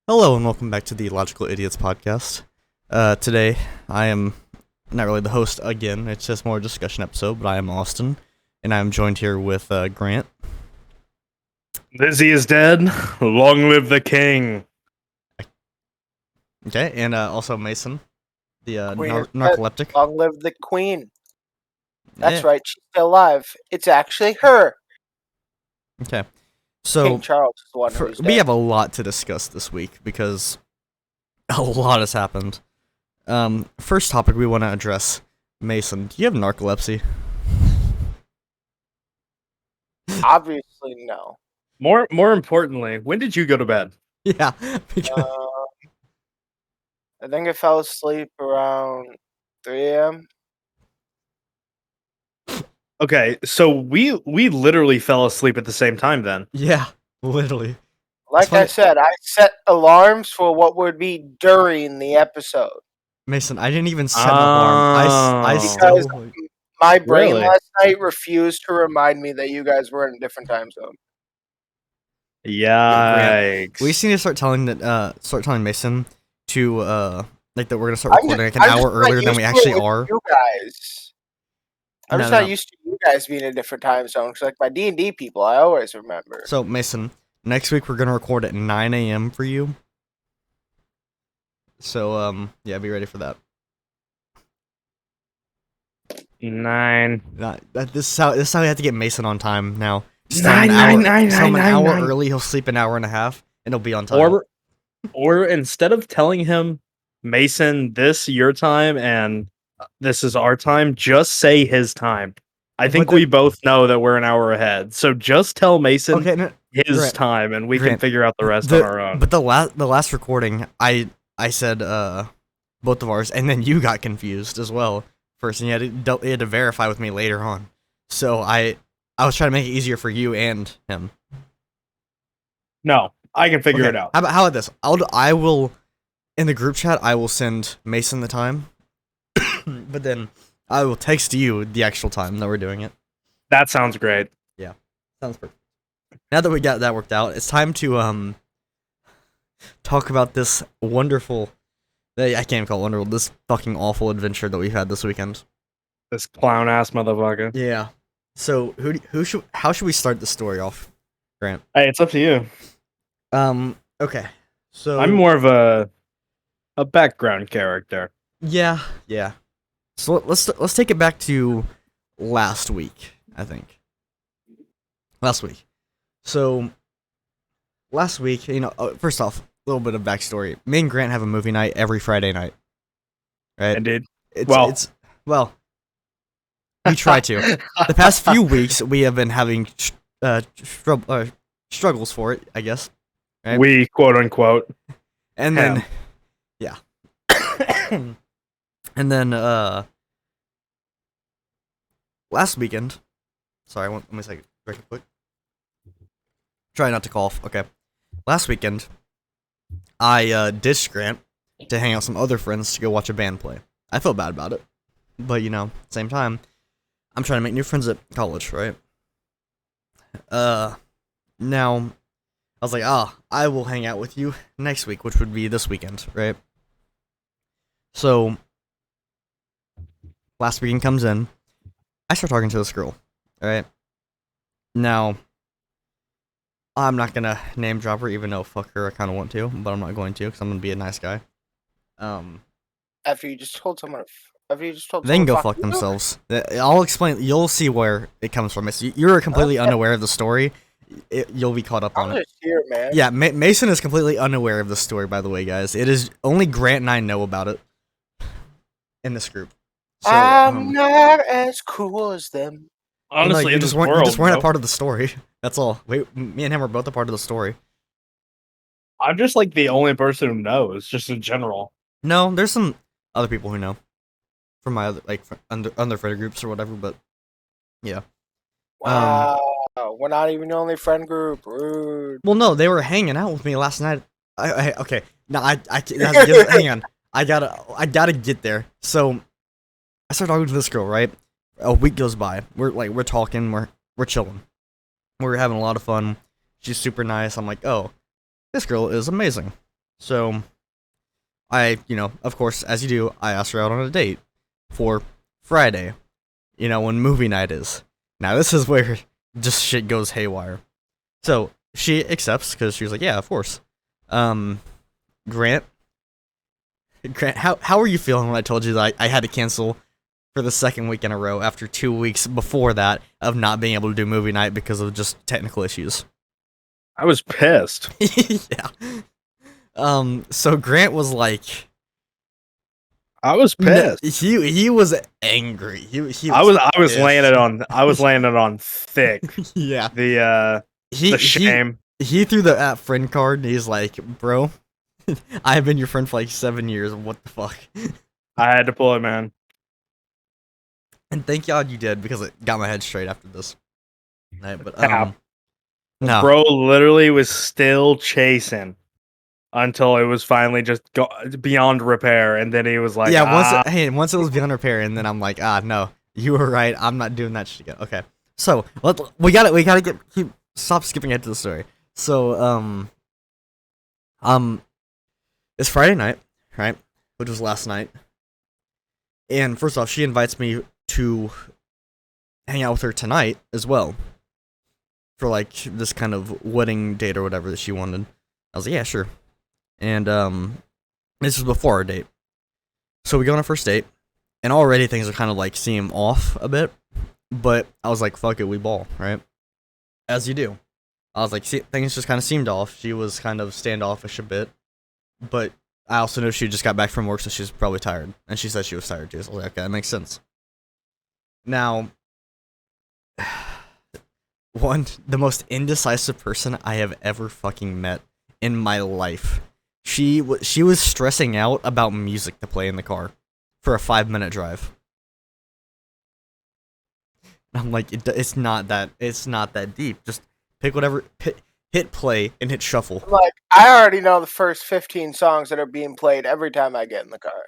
Hello and welcome back to the Logical Idiots podcast. Today, I am not really the host again, it's just more a discussion episode, but I am Austin, and I am joined here with Grant. Lizzie is dead. Long live the king. Okay, and also Mason, the Queen is dead. narcoleptic. Long live the queen. That's Yeah. right, she's still alive. It's actually her. Okay, King so Charles is the one who's we dead. have a lot to discuss this week because a lot has happened. First topic we want to address, Mason, do you have narcolepsy? Obviously, no. More importantly, when did you go to bed? Yeah, because I think I fell asleep around 3 a.m. Okay, so we literally fell asleep at the same time then. yeah, literally. Like funny. I said, I set alarms for what would be during the episode. Mason, I didn't even set an alarm. I Because still. my brain Really? last night refused to remind me that you guys were in a different time zone. Yikes. We just need to start telling Mason to like that we're gonna start I'm recording just- like an I'm hour just not earlier than used we to it actually with are. You guys. I'm just No, not no. used to you guys being in a different time zone. Because like my D&D people, I always remember. So Mason, next week we're gonna record at 9 a.m. for you. So yeah, be ready for that. 9. This is how we have to get Mason on time now. Just Nine, tell him nine, tell him an nine, hour nine. early. He'll sleep an hour and a half, and he'll be on time. Or instead of telling him, Mason, this your time and this is our time, just say his time. I think But we both know that we're an hour ahead. So just tell Mason Okay, no, his Grant, time and we can Grant, figure out the rest on our own. But the last recording, I said both of ours, and then you got confused as well first, and you had to verify with me later on. So I was trying to make it easier for you and him. No, I can figure Okay, it out. How about this? I will in the group chat. I will send Mason the time, but then I will text you the actual time that we're doing it. That sounds great. Sounds perfect. Now that we got that worked out, it's time to talk about this wonderful. I can't even call it wonderful. This fucking awful adventure that we've had this weekend. This clown ass motherfucker. Yeah. So how should we start the story off, Grant? Hey, it's up to you. Okay. So I'm more of a background character. Yeah. So let's take it back to last week. I think last week. So last week, first off, a little bit of backstory. Me and Grant have a movie night every Friday night. Right? Indeed. Well, we try to. The past few weeks, we have been having struggles for it, I guess. Right? We quote unquote. And then, yeah. And then, last weekend, sorry, let me take a break quick. Try not to cough. Okay. Last weekend, I ditched Grant to hang out with some other friends to go watch a band play. I felt bad about it, but same time, I'm trying to make new friends at college, right? Now, I was like, I will hang out with you next week, which would be this weekend, right? So, last weekend comes in, I start talking to this girl, right? Now, I'm not gonna name drop her, even though fuck her, I kind of want to, but I'm not going to, because I'm gonna be a nice guy. After you just told someone, They can someone go fuck fuck you? themselves. I'll explain. You'll see where it comes from. You're completely Okay. unaware of the story. You'll be caught up on I'm it. just here, man. Yeah, Mason is completely unaware of the story, by the way, guys. It is only Grant and I know about it in this group. So, I'm not as cool as them. Honestly, you in just this weren't world, you just weren't bro, a part of the story. That's all. Me and him are both a part of the story. I'm just like the only person who knows, just in general. No, there's some other people who know from my other under friend groups or whatever. But yeah. Wow, we're not even the only friend group. Rude. Well, no, they were hanging out with me last night. Okay. No, hang on. I gotta get there. So, I start talking to this girl, right? A week goes by. We're talking. We're chilling. We're having a lot of fun. She's super nice. I'm like, oh, this girl is amazing. So I, of course, as you do, I asked her out on a date for Friday, when movie night is. Now, this is where just shit goes haywire. So she accepts because she was like, yeah, of course. Grant, how are you feeling when I told you that I had to cancel for the second week in a row after 2 weeks before that of not being able to do movie night because of just technical issues? I was pissed. Yeah. So Grant was like, I was pissed. he was angry. He I was pissed. laying it on thick. Yeah. The shame. He threw the friend card and he's like, bro, I've been your friend for like 7 years. What the fuck? I had to pull it, man. And thank God you did because it got my head straight after this. Right, but Ow. no. Bro literally was still chasing until it was finally just beyond repair, and then he was like, Yeah, once it was beyond repair, and then I'm like, no, you were right. I'm not doing that shit again. Okay, so we gotta stop skipping ahead to the story. So it's Friday night, right? Which was last night. And first off, she invites me to hang out with her tonight as well. For like this kind of wedding date or whatever that she wanted. I was like, yeah, sure. And this was before our date. So we go on our first date, and already things are kind of like seem off a bit. But I was like, fuck it, we ball, right? As you do. I was like, see, things just kind of seemed off. She was kind of standoffish a bit. But I also know she just got back from work, so she's probably tired. And she said she was tired too. So I was like, okay, that makes sense. Now, the most indecisive person I have ever fucking met in my life. She was stressing out about music to play in the car for a 5-minute drive. I'm like, it's not that deep. Just pick whatever, hit play and hit shuffle. I'm like, I already know the first 15 songs that are being played every time I get in the car.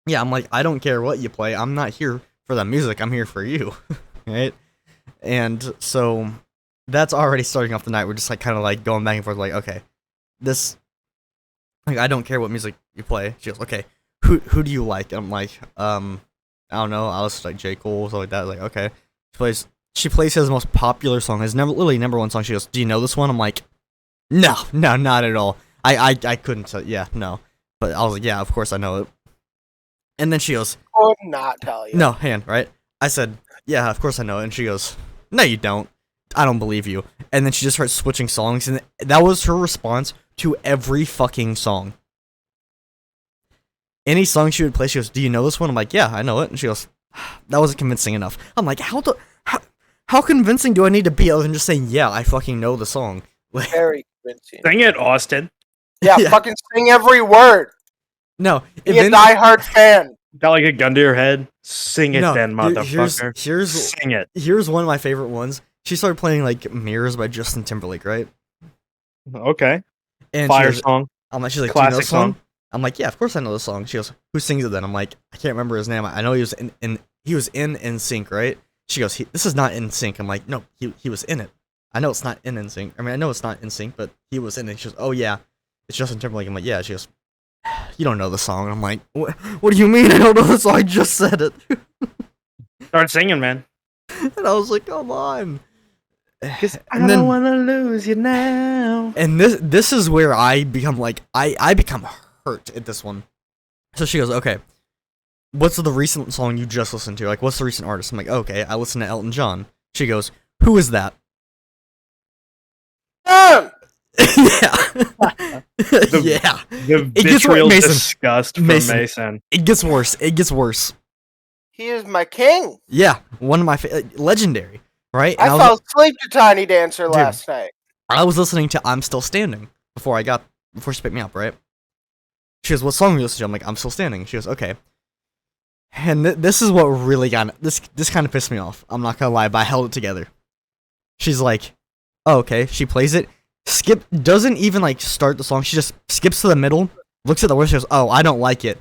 Yeah, I'm like, I don't care what you play. I'm not here for the music. I'm here for you, right? And so that's already starting off the night. We're just like kind of like going back and forth, like, okay, this, like, I don't care what music you play. She goes, okay, who do you like? And I'm like, I don't know. I listen to like J. Cole, stuff like that. Like, okay, she plays his most popular song, his literally number one song. She goes, do you know this one? I'm like, no, not at all. I couldn't tell. Yeah, no. But I was like, yeah, of course I know it. And then she goes, Could not tell you. no, hand, right? I said, yeah, of course I know it. And she goes, no, you don't. I don't believe you. And then she just starts switching songs, and that was her response to every fucking song. Any song she would play, she goes, do you know this one? I'm like, yeah, I know it. And she goes, that wasn't convincing enough. I'm like, how convincing do I need to be other than just saying, yeah, I fucking know the song? Very convincing. Sing it, Austin. Yeah, Yeah. fucking sing every word. No, Be a diehard fan. Got like a gun to your head. Sing it, No, then, motherfucker. here's Sing it. here's one of my favorite ones. She started playing like "Mirrors" by Justin Timberlake, right? Okay. And Fire she goes, song. she's like, do you know Classic this song? song. I'm like, yeah, of course I know the song. She goes, who sings it then? I'm like, I can't remember his name. I know he was in NSYNC, right? She goes, this is not NSYNC. I'm like, no, he was in it. I know it's not in NSYNC. I mean, I know it's not NSYNC, but he was in it. She goes, oh yeah, it's Justin Timberlake. I'm like, yeah. She goes, you don't know the song. And I'm like, what do you mean I don't know the song? I just said it. Start singing, man. And I was like, come on. I And then- don't want to lose you now. And this is where I become like, I become hurt at this one. So she goes, okay, what's the recent song you just listened to? Like, what's the recent artist? I'm like, okay, I listened to Elton John. She goes, who is that? Damn! Yeah. Yeah. The It gets vitriol Mason. disgust from Mason. Mason. It gets worse. It gets worse. He is my king. Yeah. One of my legendary, right? And I fell asleep to Tiny Dancer last night. I was listening to I'm Still Standing before she picked me up, right? She goes, what song are you listening to? I'm like, I'm Still Standing. She goes, okay. And this is what really got this kind of pissed me off. I'm not gonna lie, but I held it together. She's like, oh, okay. She plays it. Doesn't even like start the song. She just skips to the middle, looks at the words, she goes, oh, I don't like it.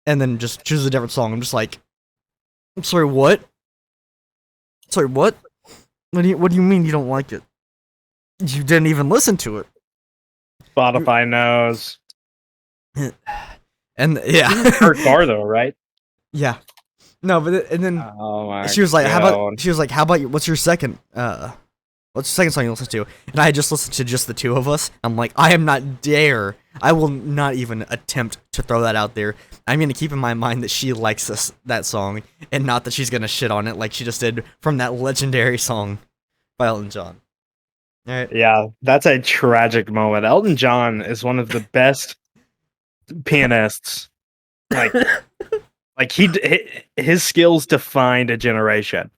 And then just chooses a different song. I'm just like, I'm sorry, what? Sorry, what? What do you mean you don't like it? You didn't even listen to it. Spotify knows. And yeah, Her car though, right? yeah. No, and then Oh my she was like, "How God. about?" She was like, "How about what's your second? What's the second song you listen to?" And I just listened to just the two of us. I'm like, I am not dare. I will not even attempt to throw that out there. I'm gonna keep in my mind that she likes that song, and not that she's gonna shit on it like she just did from that legendary song by Elton John. All right. Yeah, that's a tragic moment. Elton John is one of the best pianists. Like his skills defined a generation.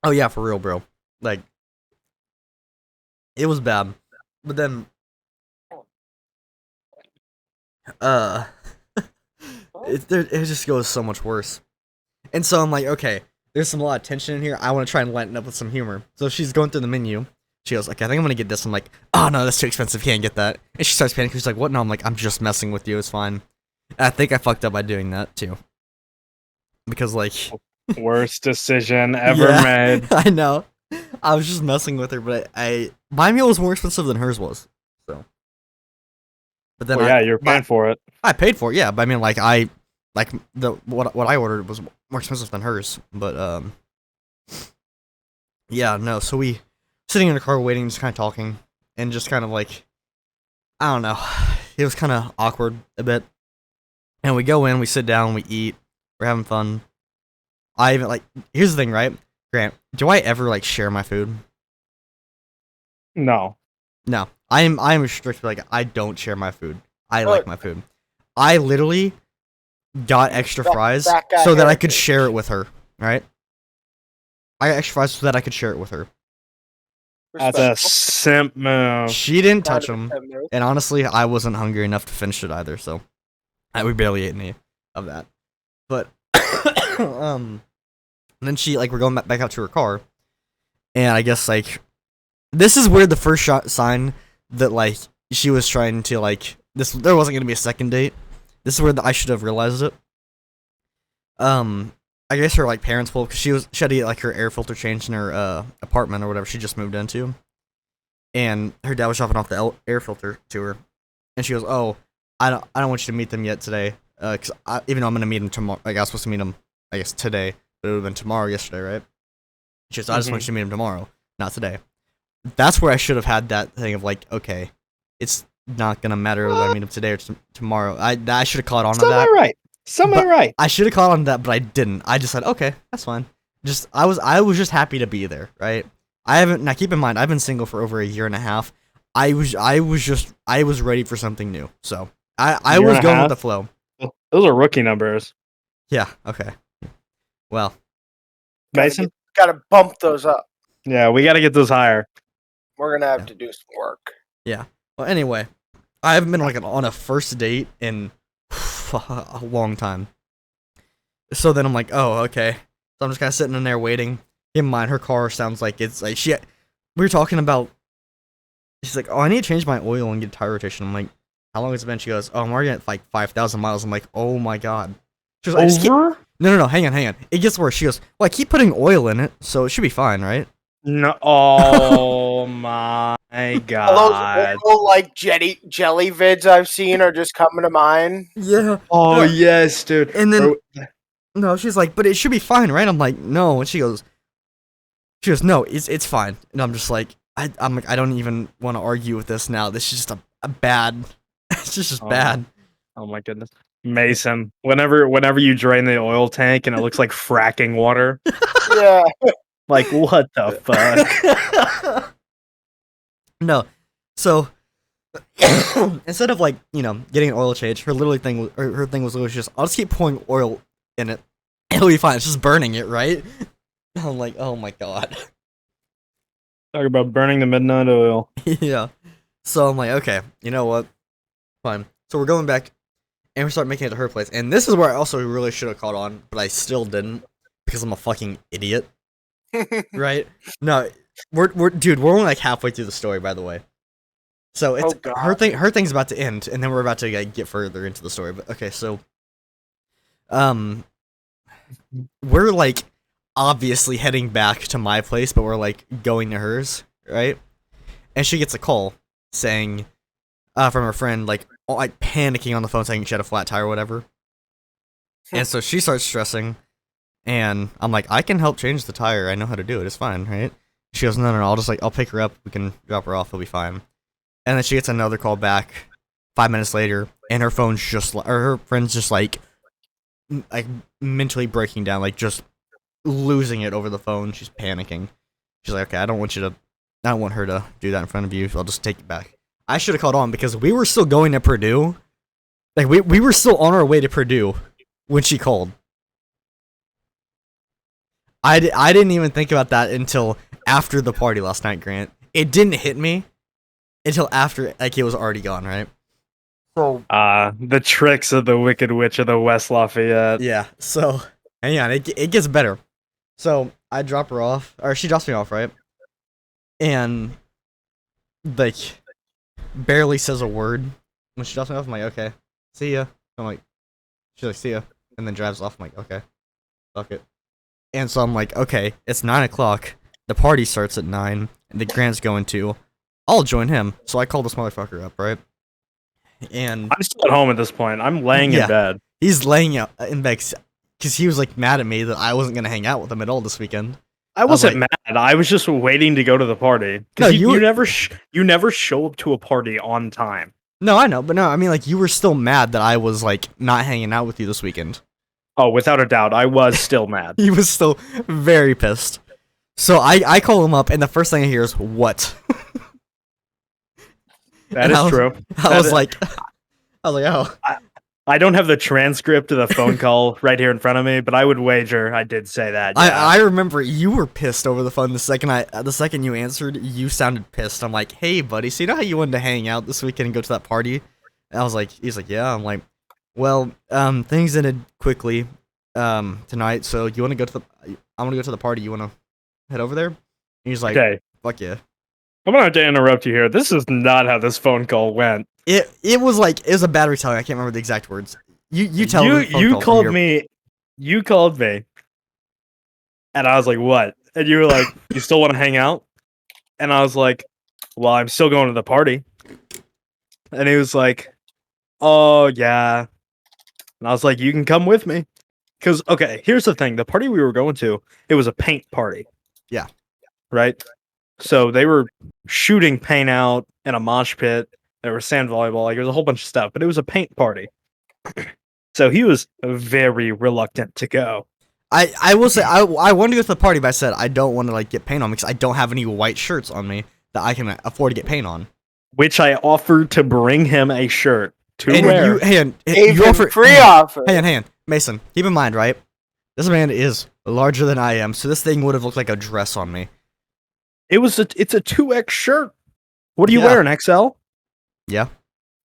Oh yeah, for real, bro. Like, it was bad, but then, uh, it just goes so much worse. And so I'm like, okay, there's a lot of tension in here. I want to try and lighten up with some humor. So she's going through the menu. She goes, okay, I think I'm gonna get this. I'm like, oh no, that's too expensive. Can't get that. And she starts panicking. She's like, what? No, I'm like, I'm just messing with you. It's fine. And I think I fucked up by doing that too. Because like, Worst decision ever yeah, made. I know. I was just messing with her, but my meal was more expensive than hers was. So, but then Well, yeah, you're paying for it. I paid for it, yeah. But I mean, like what I ordered was more expensive than hers. But yeah, no. So we sitting in the car waiting, just kind of talking, and just kind of like, I don't know. It was kind of awkward a bit. And we go in, we sit down, we eat, we're having fun. I even like. Here's the thing, right, Grant? Do I ever like share my food? No. No, I'm strict. Like, I don't share my food. I like my food. I literally got extra fries that guy so that I could heritage. share it with her. Right? I got extra fries so that I could share it with her. That's a Respectful. simp move. She didn't touch Kind of them, a move. and honestly, I wasn't hungry enough to finish it either. So, we barely ate any of that. But then she like we're going back out to her car, and I guess like this is where the first sign that like she was trying to like this there wasn't gonna be a second date. This is where I should have realized it. I guess her like parents pulled because she had to get like her air filter changed in her apartment or whatever she just moved into, and her dad was dropping off the air filter to her, and she goes, "Oh, I don't want you to meet them yet today, because even though I'm gonna meet them tomorrow, like I was supposed to meet them I guess today, but it would have been tomorrow yesterday, right?" She goes, "I just want you to meet them tomorrow, not today." That's where I should have had that thing of like, okay, it's not gonna matter whether I meet him today or tomorrow. I should have caught on to that. Right. Right. I should have caught on to that, but I didn't. I just said, okay, that's fine. Just I was just happy to be there, right? I haven't now. Keep in mind, I've been single for over a year and a half. I was ready for something new. So I Year was and a going with half? the flow. Those are rookie numbers. Yeah. Okay. Well, Mason? Gotta bump those up. Yeah, we got to get those higher. We're gonna have Yeah. to do some work. well. Anyway, I haven't been like on a first date in a long time. So then I'm like, oh, okay. So I'm just kind of sitting in there waiting. Keep in mind, her car sounds like it's like we were talking about. She's like, oh, I need to change my oil and get tire rotation. I'm like, how long has it been? She goes, oh, I'm already at like 5,000 miles. I'm like, oh my god. She goes, I just keep- Over? no, hang on. It gets worse. She goes, well, I keep putting oil in it, so it should be fine, right? No. Oh my All God. those oil, like jelly vids I've seen are just coming to mind. Yeah. Oh Yeah. yes, dude. And then Or- no, she's like, but it should be fine, right? I'm like, no. And she goes, no, it's fine. And I'm just like, I'm like, I don't even want to argue with this now. This is just a bad. It's just Oh. bad. Oh my goodness. Mason, whenever you drain the oil tank and it looks like fracking water, Yeah. like what the fuck? No. So instead of like, getting an oil change, her thing was literally just, I'll just keep pouring oil in it. It'll be fine. It's just burning it, right? I'm like, oh my god. Talk about burning the midnight oil. Yeah. So I'm like, okay, you know what? Fine. So we're going back and we start making it to her place. And this is where I also really should have caught on, but I still didn't because I'm a fucking idiot. Right? No, we're only like halfway through the story, by the way. So it's Oh, God. her thing's about to end, and then we're about to like, get further into the story. But okay, so we're like obviously heading back to my place, but we're like going to hers, right? And she gets a call saying, from her friend, like panicking on the phone saying she had a flat tire or whatever. And so she starts stressing, and I'm like, I can help change the tire. I know how to do it. It's fine, right? She goes, no, I'll pick her up. We can drop her off. It'll be fine. And then she gets another call back 5 minutes later, and her phone's or her friend's just like mentally breaking down, like just losing it over the phone. She's panicking. She's like, okay, I don't want her to do that in front of you. So I'll just take it back. I should have called on because we were still going to Purdue. Like we were still on our way to Purdue when she called. I didn't even think about that until after the party last night, Grant. It didn't hit me until after, like, it was already gone, right? So the tricks of the Wicked Witch of the West Lafayette. yeah, so hang on, it gets better. So I drop her off, or she drops me off, right? And like barely says a word when she drops me off. I'm like, okay, see ya. I'm like, she's like, see ya, and then drives off. I'm like, okay, fuck it. And so I'm like, okay, it's 9:00. The party starts at 9, and the Grant's going to. I'll join him. So I call this motherfucker up, right? And I'm still at home at this point. I'm laying Yeah. in bed. he's laying out in bed because he was like mad at me that I wasn't gonna hang out with him at all this weekend. I was wasn't mad. I was just waiting to go to the party. No, Because you you, were- you never show up to a party on time. No, I know, but no, I mean, like, you were still mad that I was like not hanging out with you this weekend. Oh, without a doubt, I was still mad. He was still very pissed. So I call him up, and the first thing I hear is what? That And is I was- true. I was like, oh. I don't have the transcript of the phone call right here in front of me, but I would wager I did say that. Yeah. I remember you were pissed over the phone the second you answered. You sounded pissed. I'm like, hey, buddy, so you know how you wanted to hang out this weekend and go to that party? And I was like, he's like, yeah. I'm like, well, things ended quickly tonight, so you want to go to the? I want to go to the party. You want to head over there? And he's like, Okay, fuck yeah. I'm gonna have to interrupt you here. This is not how this phone call went. It was a bad retelling. I can't remember the exact words. You tell the phone you call from called your- me. You called me, and I was like, "What?" And you were like, "You still want to hang out?" And I was like, "Well, I'm still going to the party." And he was like, "Oh yeah." And I was like, "You can come with me." Because okay, here's the thing: the party we were going to, it was a paint party. Yeah. Right. So they were shooting paint out in a mosh pit. There was sand volleyball. Like, there was a whole bunch of stuff, but it was a paint party. So he was very reluctant to go. I will say I wanted to go to the party, but I said I don't want to like get paint on me because I don't have any white shirts on me that I can afford to get paint on. Which I offered to bring him a shirt to And wear. Gave you him offer free offer. hang on, Mason. Keep in mind, right? This man is larger than I am, so this thing would have looked like a dress on me. It's a 2X shirt. What do you Yeah. wear, an XL? Yeah.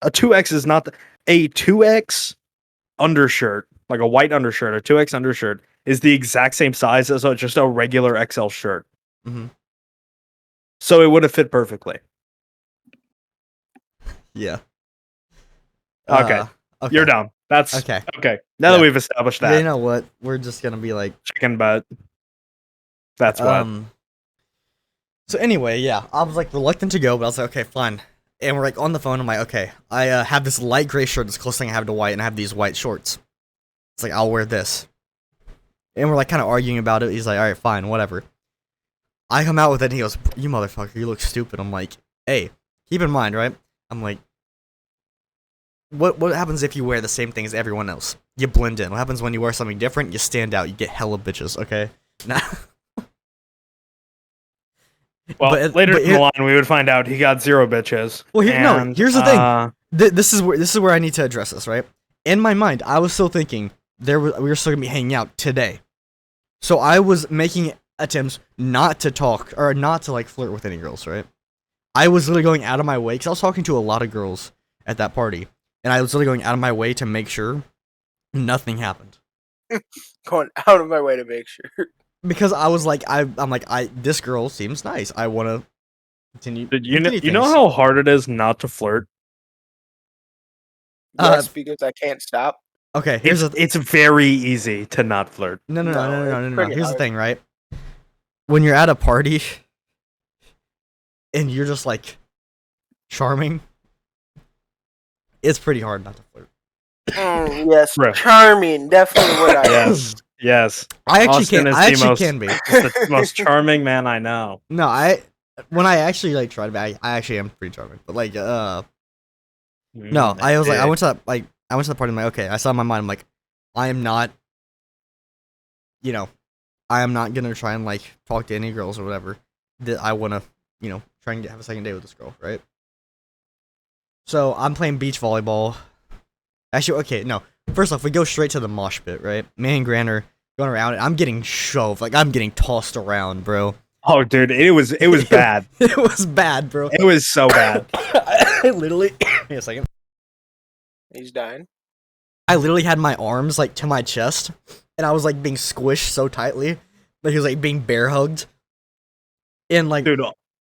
A 2X is not a 2X undershirt, like a white undershirt, a 2X undershirt is the exact same size as just a regular XL shirt. Mhm. So it would have fit perfectly. Yeah. Okay. Okay. You're down. That's Okay. okay. Now Yeah. that we've established Yeah, that, you know what? We're just gonna be like, chicken butt. That's what. So anyway, yeah, I was like reluctant to go, but I was like, okay, fine. And we're like on the phone. I'm like, okay, I have this light gray shirt, that's the closest thing I have to white, and I have these white shorts. It's like I'll wear this. And we're like kind of arguing about it. He's like, all right, fine, whatever. I come out with it, and he goes, "You motherfucker, you look stupid." I'm like, hey, keep in mind, right? I'm like, what happens if you wear the same thing as everyone else? You blend in. What happens when you wear something different? You stand out. You get hella bitches. Okay. Nah. Well, but- later but in the line, we would find out he got 0 bitches. Well, no, And, here's the thing. This is where I need to address this, right? In my mind, I was still thinking we were still gonna be hanging out today, so I was making attempts not to talk or not to like flirt with any girls, right? I was literally going out of my way because I was talking to a lot of girls at that party, and I was literally going out of my way to make sure nothing happened Going out of my way to make sure. because I was like, I'm like, this girl seems nice. I want to continue. Did you know, continue you know things. how hard it is not to flirt? Yes, because I can't stop. Okay, here's It's very easy to not flirt. No. No, it's pretty Here's the hard. thing, right? When you're at a party and you're just like charming, it's pretty hard not to flirt. Yes, Bro. charming. Definitely what I am. Yes, yes. I actually Austin can. is I the actually most- can be. He's the most charming man I know. No, when I actually like try to be, I actually am pretty charming. But like, no, I was like, I went to the party. I'm like, okay, I saw in my mind, I'm like, I am not, I am not gonna try and like talk to any girls or whatever that I wanna, try and have a second date with this girl, right? So I'm playing beach volleyball. Actually, okay, no. First off, we go straight to the mosh pit, right? Me and Grant are going around, and I'm getting shoved, like I'm getting tossed around, bro. Oh, dude, it was bad. It was bad, bro. It was so bad. I literally, wait a second. He's dying. I literally had my arms like to my chest, and I was like being squished so tightly, like he was like being bear hugged, and like Dude,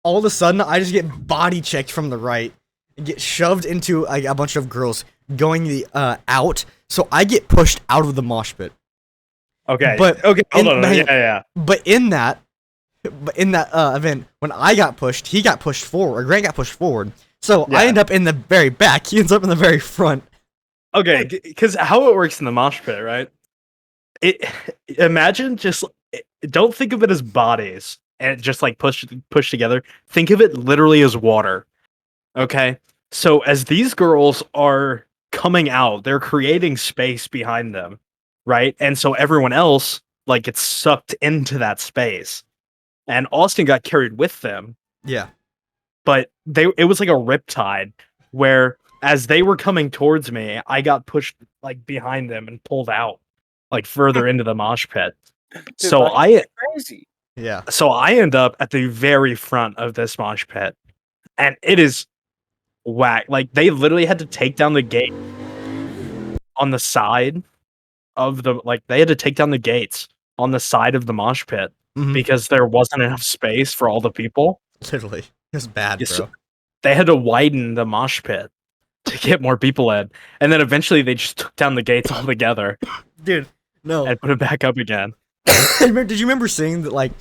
all of a sudden I just get body checked from the right, and get shoved into like a bunch of girls going the out, so I get pushed out of the mosh pit. okay. But okay, hold on. hang on. Yeah. But in that event, when I got pushed, he got pushed forward, or Grant got pushed forward. So I Yeah. end up in the very back. He ends up in the very front. Okay, because how it works in the mosh pit, right? Imagine just don't think of it as bodies and just like push together. Think of it literally as water. Okay, so as these girls are coming out, they're creating space behind them, right? And so everyone else like gets sucked into that space, and Austin got carried with them. Yeah. But it was like a riptide where as they were coming towards me, I got pushed like behind them and pulled out like further into the mosh pit. Dude, So like, crazy. Yeah. I end up at the very front of this mosh pit, and it is whack. Like they literally had to take down the gate on the side of the they had to take down the gates on the side of the mosh pit Mhm. because there wasn't enough space for all the people. Literally, it was bad, Yes, bro. They had to widen the mosh pit to get more people in, and then eventually they just took down the gates altogether Dude, no. and put it back up again. Did you remember seeing that? Like,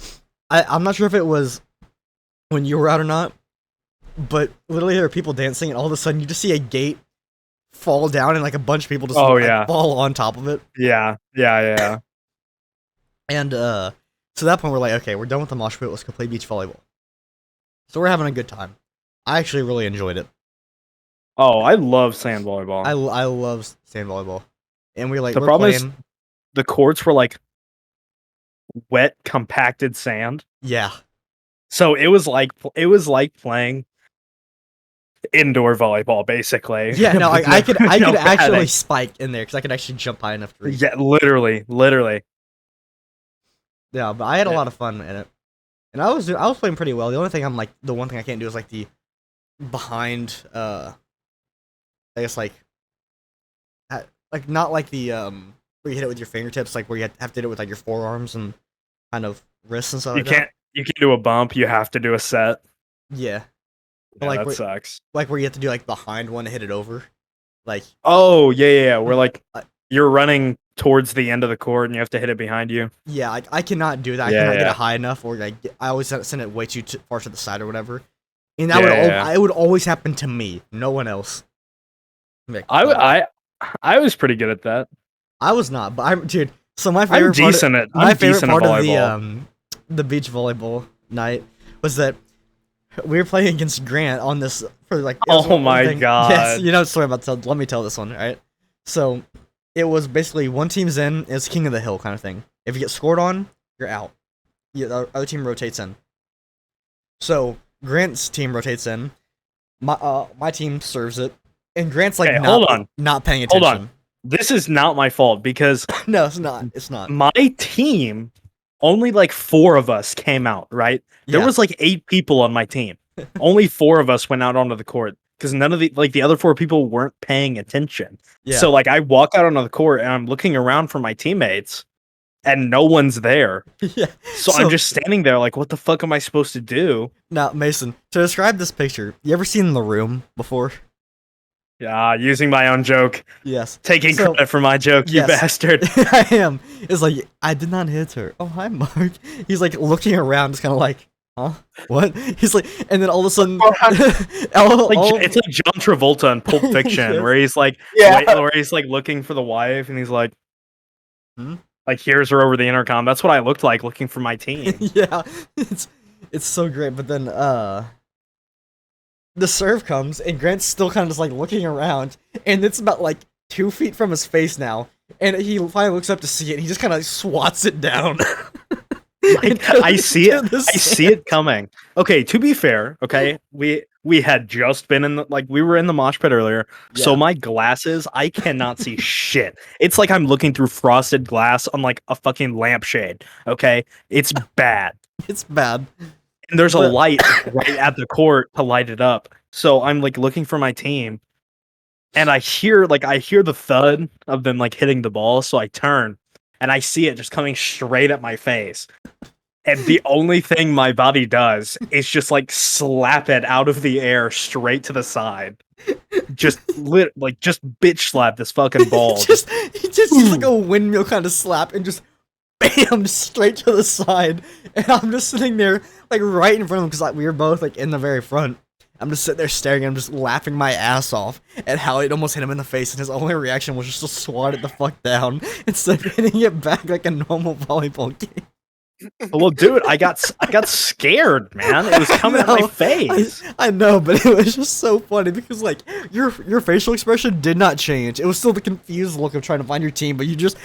I'm not sure if it was when you were out or not, but literally there were people dancing, and all of a sudden you just see a gate fall down, and like a bunch of people just Oh, like, yeah. fall on top of it. Yeah. And to that point, we're like, okay, we're done with the mosh pit. Let's go play beach volleyball. So we're having a good time. I actually really enjoyed it. Oh, I love sand volleyball. I love sand volleyball, and we're The we're problem is- playing. The courts were like wet, compacted sand, Yeah, so it was like playing indoor volleyball, basically. yeah. No, With I could no actually padding. spike in there because I could actually jump high enough to reach. Yeah, literally. Yeah, but I had a Yeah. lot of fun in it, and I was playing pretty well. The only thing the one thing I can't do is like the behind, I guess like not like the where you hit it with your fingertips, like where you have to do it with like your forearms and kind of wrists and stuff. You like that. can't do a bump. You have to do a set. Yeah, Yeah, like, that wait- sucks. like where you have to do like behind one to hit it over, like Oh yeah. We're like I- you're running towards the end of the court and you have to hit it behind you. yeah. I cannot do that. I Yeah, cannot get yeah. it high enough, or like I always send it way too far to the side or whatever. And Yeah. it would always happen to me, no one else. Like, I was pretty good at that. I was not, but dude. So my I'm favorite part, decent at my I'm favorite decent part at of volleyball. the beach volleyball night was that we were playing against Grant on this for like. it was Oh one my thing- God. Yes, you know, sorry about that. Let me tell this one, right? So it was basically one team's in, it's king of the hill kind of thing. If you get scored on, you're out. Yeah, the other team rotates in. So Grant's team rotates in. My team serves it, and Grant's like Okay, not, hold on. not paying Hold attention. on. This is not my fault because No, it's not. It's not. my team, only like 4 of us came out, right? There Yeah. was like 8 people on my team. Only 4 of us went out onto the court because none of the other 4 people weren't paying attention. Yeah. So like I walk out onto the court and I'm looking around for my teammates and no one's there. yeah. So, I'm just standing there like, what the fuck am I supposed to do? Now, Mason, to describe this picture, you ever seen The Room before? Yeah, using my own joke, Yes. taking So- credit for my joke, Yes. you bastard. I am. It's like, I did not hit her. Oh, hi, Mark. He's like looking around, just kind of like, huh? What? He's like, and then all of a sudden, Like it's like John Travolta in Pulp Fiction, Yes. where he's like, Yeah. where he's like looking for the wife, and he's like, Hmm? like hears her over the intercom. That's what I looked like looking for my team. Yeah, it's so great. But then the serve comes and Grant's still kind of just like looking around, and it's about like 2 feet from his face now, and he finally looks up to see it. And he just kind of like swats it down. Like, I see it. into the I see sand. it coming. Okay, to be fair, okay, we had just been in the we were in the mosh pit earlier, so Yeah. my glasses, I cannot see shit. It's like I'm looking through frosted glass on like a fucking lampshade. Okay, it's bad. It's bad. And there's a But- light right at the court to light it up. So I'm like looking for my team, and I hear the thud of them like hitting the ball. So I turn and I see it just coming straight at my face. And the only thing my body does is just like slap it out of the air straight to the side. Just just bitch slap this fucking ball. He just it's like a windmill kind of slap and just bam straight to the side. And I'm just sitting there like right in front of him because like we were both like in the very front. I'm just sitting there staring. I'm just laughing my ass off at how it almost hit him in the face, and his only reaction was just to swat it the fuck down instead of hitting it back like a normal volleyball game. Well, dude, I got scared, man. It was coming at my No, face. I know, but it was just so funny because like your facial expression did not change. It was still the confused look of trying to find your team, but you just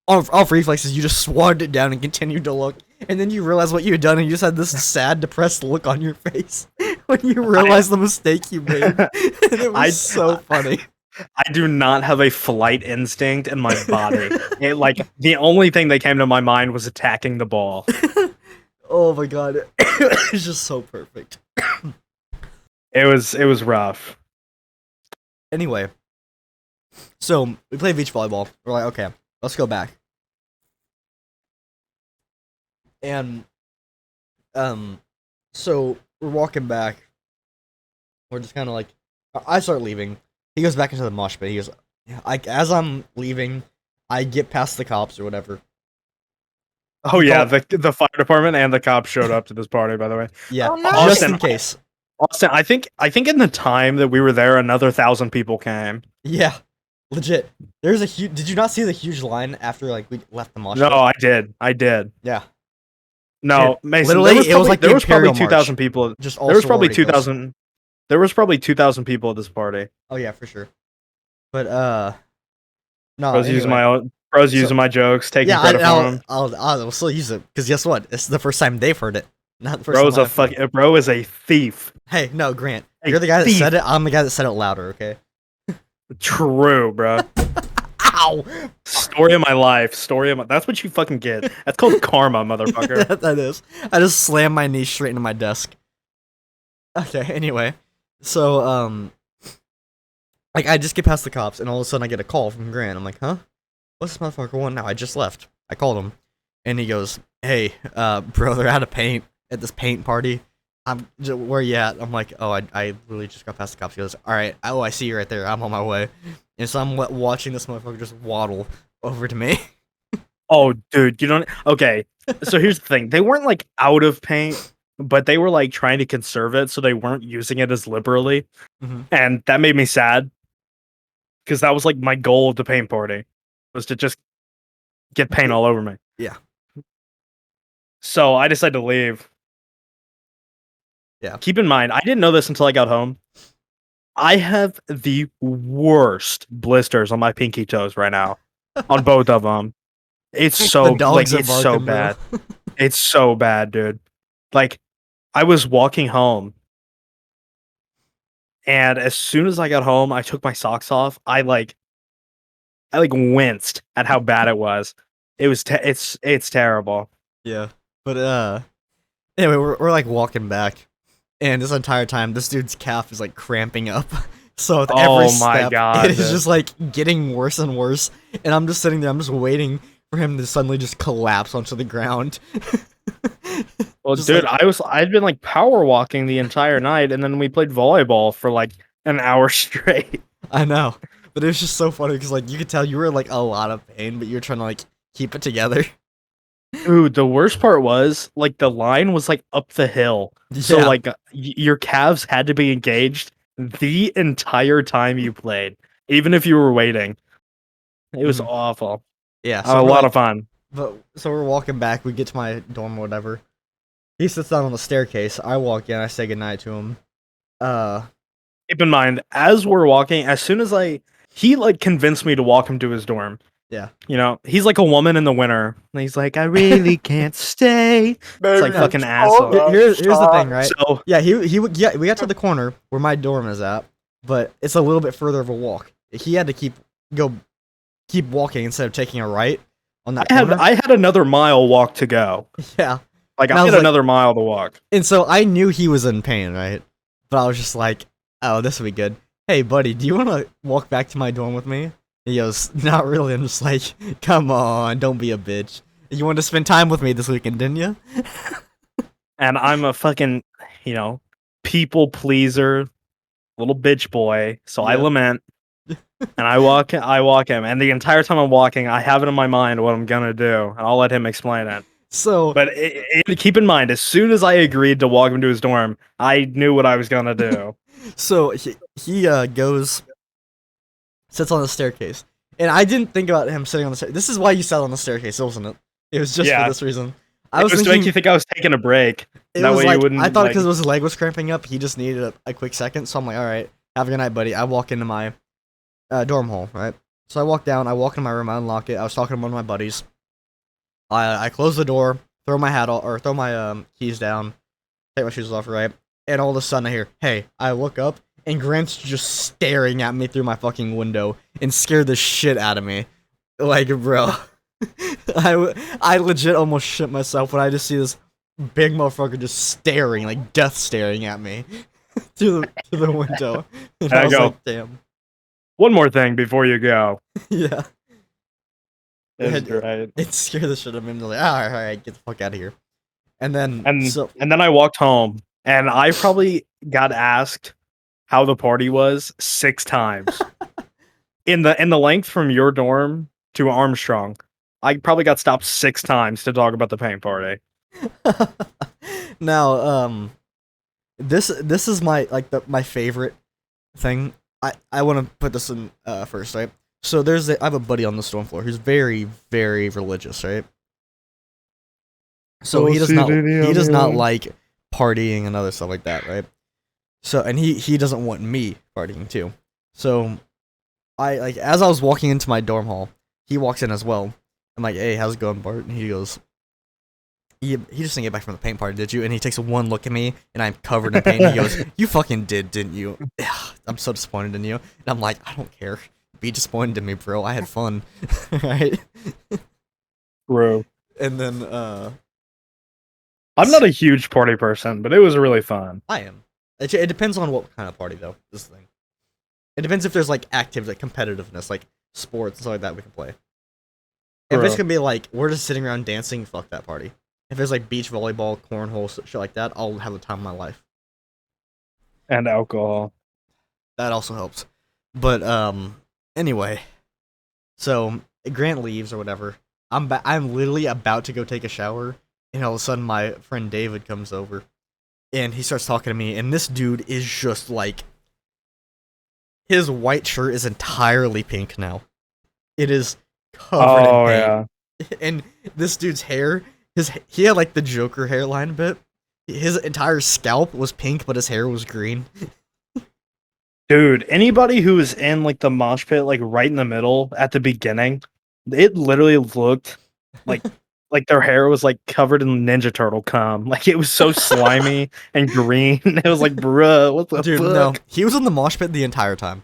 off reflexes you just swatted it down and continued to look, and then you realized what you had done, and you just had this sad, depressed look on your face when you realized the mistake you made. And it was so funny. I do not have a flight instinct in my body. It, like the only thing that came to my mind was attacking the ball. Oh my god, it was just so perfect. It was rough. Anyway, so we played beach volleyball. We're like, okay, let's go back. And so we're walking back. We're just kind of like, I start leaving. He goes back into the mosh pit. He goes, as I'm leaving, I get past the cops or whatever. Oh yeah, the fire department and the cops showed up to this party, by the way. Yeah, Oh, no. just Austin, in case. Austin, I think in the time that we were there, another 1,000 people came. Yeah, legit. There's a huge. Did you not see the huge line after like we left the mosh No, pit? I did. Yeah, No, Mason, literally, it was like the there was probably Imperial 2,000 March. people. just all There was probably sorority girls. 2,000. There was probably 2,000 people at this party. Oh yeah, for sure. But no. Bros using anyway. using my jokes, taking Yeah, credit for them. I'll still use it because guess what? It's the first time they've heard it, not the first Bro's time a I've heard it. fuck. Bro is a thief. Hey, no, Grant, A you're the guy that thief. said it. I'm the guy that said it louder. Okay. True, bro. Ow! Story of my life. Story of my. That's what you fucking get. That's called karma, motherfucker. That is. I just slammed my knee straight into my desk. Okay. Anyway, so like I just get past the cops, and all of a sudden I get a call from Grant. I'm like, huh? What's this motherfucker want now? I just left. I called him, and he goes, "Hey, bro, they're out of paint at this paint party. Where you at?" I'm like, "Oh, I literally just got past the cops." He goes, "All right, oh, I see you right there. I'm on my way." And so I'm watching this motherfucker just waddle over to me. Oh, dude, you don't. Okay, so here's the thing. They weren't like out of paint, but they were like trying to conserve it, so they weren't using it as liberally, Mhm. and that made me sad because that was like my goal of the paint party was to just get paint all over me. Yeah. So I decided to leave. Yeah. Keep in mind, I didn't know this until I got home. I have the worst blisters on my pinky toes right now, on both of them. It's so The dogs are it's so barking, bro. bad. It's so bad, dude. Like, I was walking home, and as soon as I got home, I took my socks off. I winced at how bad it was. It was it's terrible. Yeah, but anyway, we're like walking back, and this entire time, this dude's calf is like cramping up. So with every Oh my step, God, it is dude. just like getting worse and worse. And I'm just sitting there, I'm just waiting for him to suddenly just collapse onto the ground. Well, Just dude, like- I'd been like power walking the entire night, and then we played volleyball for like an hour straight. I know, but it was just so funny because like you could tell you were in, like a lot of pain, but you're trying to like keep it together. Dude, the worst part was like the line was like up the hill. So Yeah. like your calves had to be engaged the entire time you played, even if you were waiting. It was Mhm. awful. Yeah. A lot of fun. But so we're walking back. We get to my dorm, or whatever. He sits down on the staircase. I walk in. I say goodnight to him. Keep in mind, as we're walking, as soon as he like convinced me to walk him to his dorm. Yeah. You know, he's like a woman in the winter. And he's like, I really can't stay. It's like Baby, fucking hold asshole. up, Here's the stop. thing, right? So Yeah, yeah, we got to the corner where my dorm is at, but it's a little bit further of a walk. He had to keep walking instead of taking a right on that corner. I had another mile walk to go. Yeah. Like And I I was had like- another mile to walk. And so I knew he was in pain, right? But I was just like, oh, this will be good. Hey, buddy, do you want to walk back to my dorm with me? He goes, not really. I'm just like, come on, don't be a bitch. You wanted to spend time with me this weekend, didn't you? And I'm a fucking, people pleaser, little bitch boy. So I Yeah. lament. And I walk him. And the entire time I'm walking, I have it in my mind what I'm gonna do. And I'll let him explain it. So, But keep in mind, as soon as I agreed to walk him to his dorm, I knew what I was gonna do. so he goes, sits on the staircase. And I didn't think about him sitting on the staircase. This is why you sat on the staircase, wasn't it? It was just Yeah. for this reason. It was to make you think I was taking a break. It That was way you like, wouldn't, I thought like- because his leg was cramping up, he just needed a quick second. So I'm like, all right, have a good night, buddy. I walk into my dorm hall, right? So I walk down, I walk into my room, I unlock it. I was talking to one of my buddies. I close the door, throw my hat off, or throw my keys down, take my shoes off, right? And all of a sudden I hear, hey, I look up, and Grant's just staring at me through my fucking window and scared the shit out of me. Like, bro. I legit almost shit myself when I just see this big motherfucker just staring, like death staring at me through the window. And There I you was go. like, damn. One more thing before you go. Yeah. Is Yeah, right. It scared the shit out of me. I'm like, all right, get the fuck out of here. And then, And then I walked home, and I probably got asked how the party was 6 times. in the length from your dorm to Armstrong, I probably got stopped 6 times to talk about the paint party. now, this is my my favorite thing. I want to put this in first, right? So I have a buddy on the storm floor who's very, very religious, right? So he does not like partying and other stuff like that, right? So and he doesn't want me partying too. So I like as I was walking into my dorm hall, he walks in as well. I'm like, hey, how's it going, Bart? And he goes, he just didn't get back from the paint party, did you? And he takes one look at me, and I'm covered in paint. And he goes, you fucking did, didn't you? I'm so disappointed in you. And I'm like, I don't care. Be disappointed in me, bro. I had fun, right? Bro. And then I'm not a huge party person, but it was really fun. I am. It depends on what kind of party, though. This thing. It depends if there's like activity, like competitiveness, like sports and stuff like that we can play. If it's Bro. gonna be like we're just sitting around dancing, fuck that party. If there's like beach volleyball, cornhole, shit like that, I'll have the time of my life. And alcohol. That also helps. But anyway, so Grant leaves or whatever. I'm literally about to go take a shower, and all of a sudden my friend David comes over, and he starts talking to me, and this dude is just like, his white shirt is entirely pink now. It is covered in paint. Yeah. And this dude's hair, he had like the Joker hairline bit. His entire scalp was pink, but his hair was green. Dude, anybody who was in like the mosh pit, like right in the middle at the beginning, it literally looked like their hair was like covered in Ninja Turtle cum. Like it was so slimy and green. It was like, bruh, what the Dude, fuck? no, he was in the mosh pit the entire time.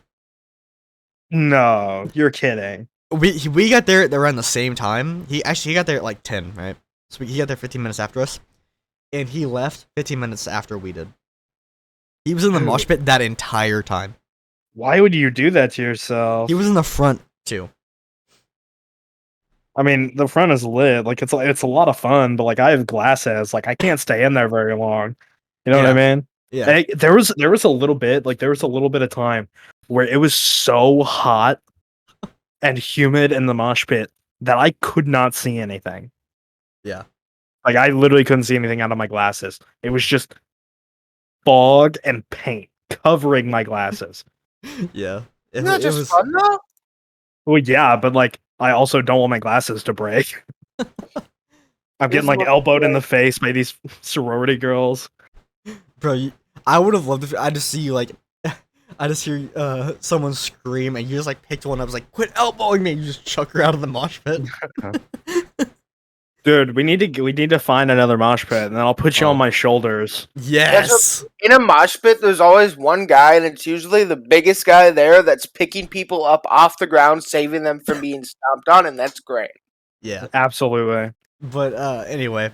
No, you're kidding. We got there around the same time. He got there at like 10, right? So he got there 15 minutes after us, and he left 15 minutes after we did. He was in the mosh pit that entire time. Why would you do that to yourself? He was in the front too. I mean, the front is lit. Like it's a lot of fun, but like I have glasses. Like I can't stay in there very long. You know what I mean? Yeah. Hey, there was a little bit of time where it was so hot and humid in the mosh pit that I could not see anything. Yeah. Like I literally couldn't see anything out of my glasses. It was just fog and paint covering my glasses. Yeah. Isn't that just fun though? Well, yeah, but like I also don't want my glasses to break. I'm getting like what- elbowed in the face by these sorority girls. Bro, I would have loved if I just see you like, I just hear someone scream and you just like picked one up, was like, quit elbowing me, and you just chuck her out of the mosh pit. Dude, we need to find another mosh pit, and then I'll put you on my shoulders. Yes. In a mosh pit, there's always one guy, and it's usually the biggest guy there that's picking people up off the ground, saving them from being stomped on, and that's great. Yeah. Absolutely. But anyway.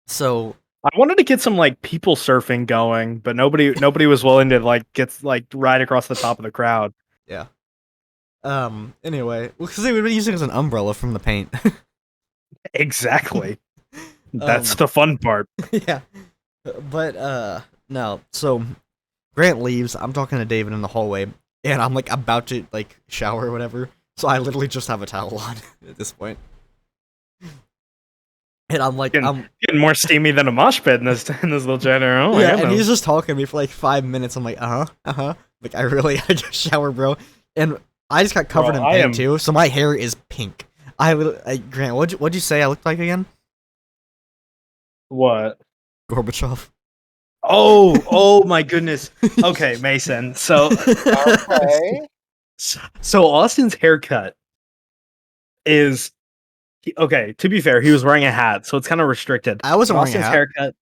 So I wanted to get some like people surfing going, but nobody was willing to like get like right across the top of the crowd. yeah. Anyway, because they would be using it as an umbrella from the paint. Exactly. That's the fun part. Yeah. But no. So Grant leaves. I'm talking to David in the hallway, and I'm like about to like shower or whatever. So I literally just have a towel on at this point. And I'm like, Getting more steamy than a mosh pit in this little center. Oh, yeah, and he's just talking to me for like 5 minutes. I'm like, like I just shower, bro. And I just got covered in paint too, so my hair is pink. Grant, what'd you say I looked like again? What? Gorbachev. Oh my goodness. Okay, Mason. So Okay. so Austin's haircut is okay. To be fair, he was wearing a hat, so it's kind of restricted. I wasn't wearing a Austin's hat. haircut.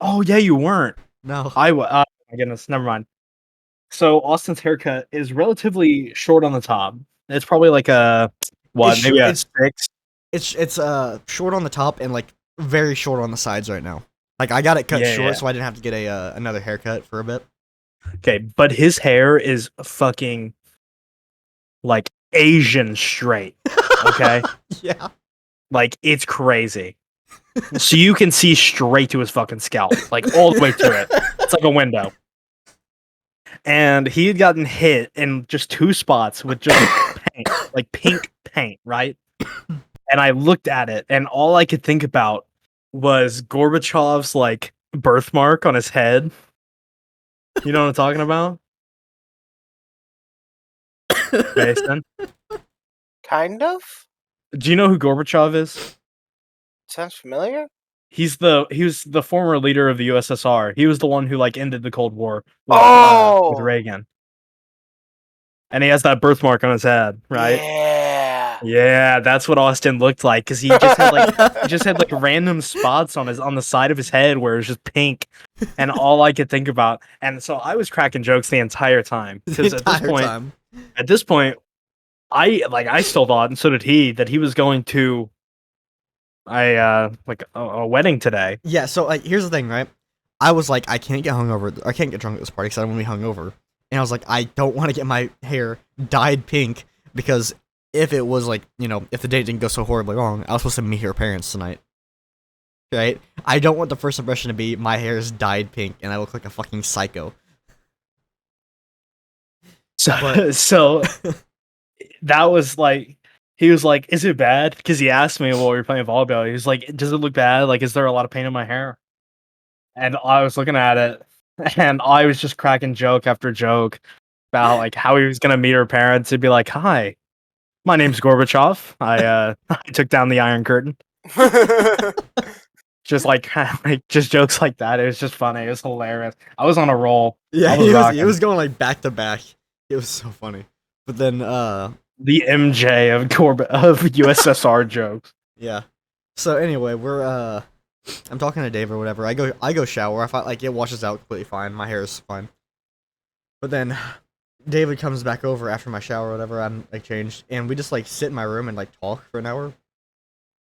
Oh yeah, you weren't. No. Oh my goodness, never mind. So Austin's haircut is relatively short on the top. It's probably like a maybe a 6. It's short on the top and like very short on the sides right now. Like I got it cut short, so I didn't have to get another haircut for a bit. Okay, but his hair is fucking like Asian straight. Okay, Yeah. like it's crazy. So you can see straight to his fucking scalp, like all the way to it. It's like a window. And he had gotten hit in just 2 spots with just paint, like pink paint, right? And I looked at it, and all I could think about was Gorbachev's like birthmark on his head. You know what I'm talking about? Mason? Kind of? Do you know who Gorbachev is? Sounds familiar? He was the former leader of the USSR. He was the one who like ended the Cold War with Reagan. And he has that birthmark on his head, right? Yeah. Yeah, that's what Austin looked like because he just had like random spots on the side of his head where it was just pink, and all I could think about. And so I was cracking jokes the entire time because at this point, I still thought, and so did he, that he was going to a wedding today. Yeah. So like, here's the thing, right? I was like, I can't get hungover. I can't get drunk at this party because I don't want to be hungover. And I was like, I don't want to get my hair dyed pink because if it was like, if the date didn't go so horribly wrong, I was supposed to meet her parents tonight. Right? I don't want the first impression to be my hair is dyed pink and I look like a fucking psycho. So that was like, he was like, is it bad? Because he asked me while we were playing volleyball. He was like, does it look bad? Like, is there a lot of paint in my hair? And I was looking at it, and I was just cracking joke after joke about like how he was gonna meet her parents. He'd be like, "Hi, my name's Gorbachev. I took down the Iron Curtain." Just like just jokes like that. It was just funny. It was hilarious. I was on a roll. Yeah, he was going like back to back. It was so funny. But then the MJ of USSR jokes. Yeah. So anyway, we're I'm talking to Dave or whatever. I go shower. I thought like it washes out completely fine. My hair is fine. But then David comes back over after my shower or whatever. I'm like changed, and we just like sit in my room and like talk for an hour.